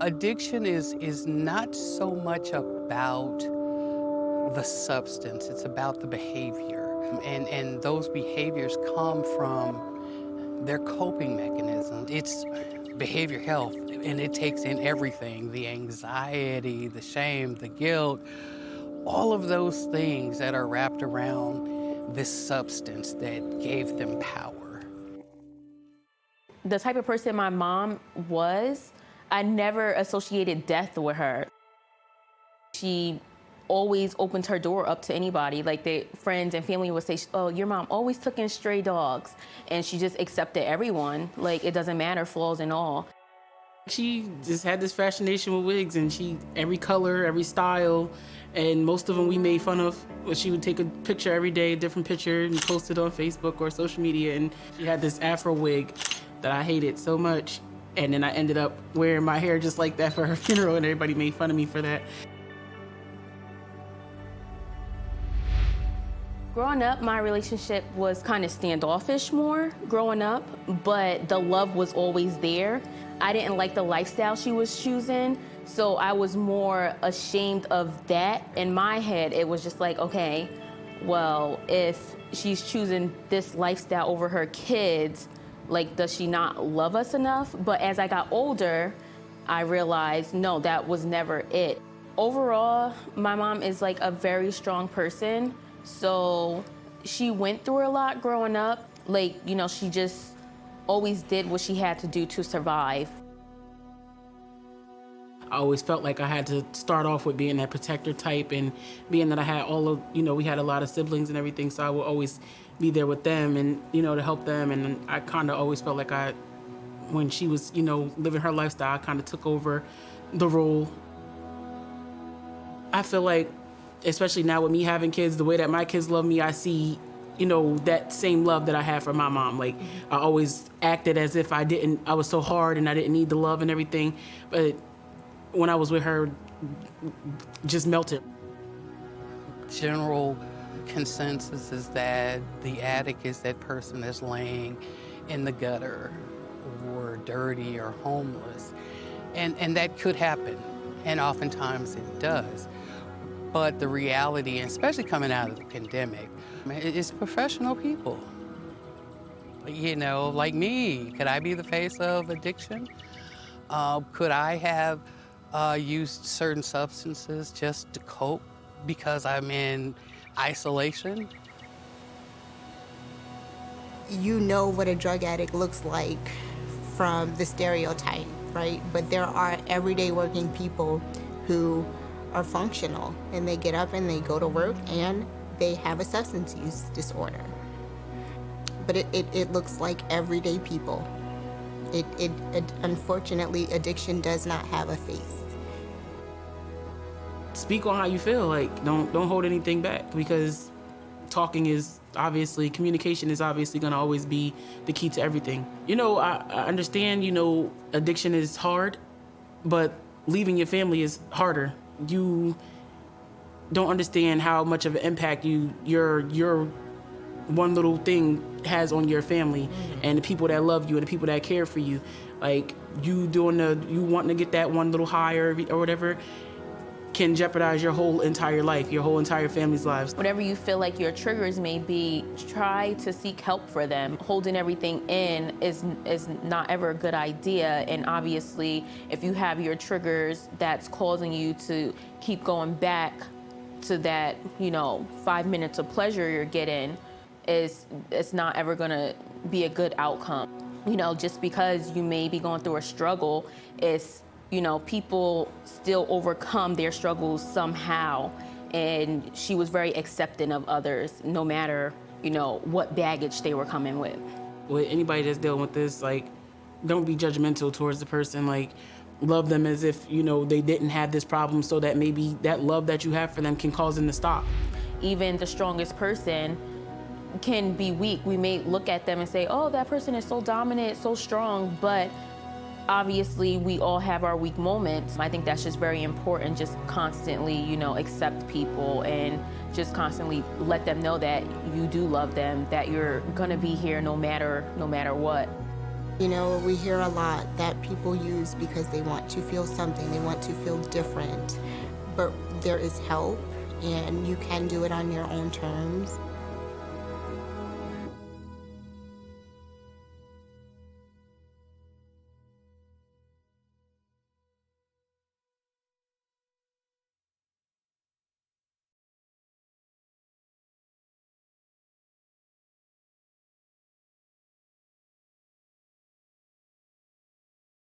Addiction is not so much about the substance, it's about the behavior. And those behaviors come from their coping mechanisms. It's behavior health, and it takes in everything, the anxiety, the shame, the guilt, all of those things that are wrapped around this substance that gave them power. The type of person my mom was, I never associated death with her. She always opened her door up to anybody. Like, the friends and family would say, oh, your mom always took in stray dogs. And she just accepted everyone. Like, it doesn't matter, flaws and all. She just had this fascination with wigs, and every color, every style, and most of them we made fun of. She would take a picture every day, a different picture, and post it on Facebook or social media. And she had this Afro wig that I hated so much. And then I ended up wearing my hair just like that for her funeral, and everybody made fun of me for that. Growing up, my relationship was kind of standoffish more growing up, but the love was always there. I didn't like the lifestyle she was choosing, so I was more ashamed of that. In my head, it was just like, okay, well, if she's choosing this lifestyle over her kids, like, does she not love us enough? But as I got older, I realized, no, that was never it. Overall, my mom is like a very strong person. So she went through a lot growing up. Like, you know, she just always did what she had to do to survive. I always felt like I had to start off with being that protector type, and being that I had we had a lot of siblings and everything, so I would always be there with them and, to help them. And I kind of always felt like when she was, living her lifestyle, I kind of took over the role. I feel like, especially now with me having kids, the way that my kids love me, I see, that same love that I had for my mom. Like, I always acted as if I was so hard and I didn't need the love and everything. But when I was with her, just melted. General consensus is that the addict is that person that's laying in the gutter or dirty or homeless. And that could happen, and oftentimes it does. But the reality, especially coming out of the pandemic, is professional people. Like me, could I be the face of addiction? Could I have used certain substances just to cope because I'm in isolation? You know what a drug addict looks like from the stereotype, right? But there are everyday working people who are functional, and they get up and they go to work and they have a substance use disorder. But it looks like everyday people. It unfortunately, addiction does not have a face. Speak on how you feel. Like, don't hold anything back, because communication is obviously going to always be the key to everything. I understand, addiction is hard, but leaving your family is harder. You don't understand how much of an impact your one little thing has on your family and the people that love you and the people that care for you. Like, you wanting to get that one little high or whatever can jeopardize your whole entire life, your whole entire family's lives. Whatever you feel like your triggers may be, try to seek help for them. Holding everything in is not ever a good idea. And obviously, if you have your triggers that's causing you to keep going back to that, 5 minutes of pleasure you're getting, it's not ever gonna be a good outcome. Just because you may be going through a struggle, people still overcome their struggles somehow. And she was very accepting of others, no matter, what baggage they were coming with. With anybody that's dealing with this, like, don't be judgmental towards the person. Like, love them as if, they didn't have this problem, so that maybe that love that you have for them can cause them to stop. Even the strongest person can be weak. We may look at them and say, oh, that person is so dominant, so strong, but obviously we all have our weak moments. I think that's just very important, just constantly, accept people and just constantly let them know that you do love them, that you're gonna be here no matter what. You know, we hear a lot that people use because they want to feel something, they want to feel different, but there is help and you can do it on your own terms.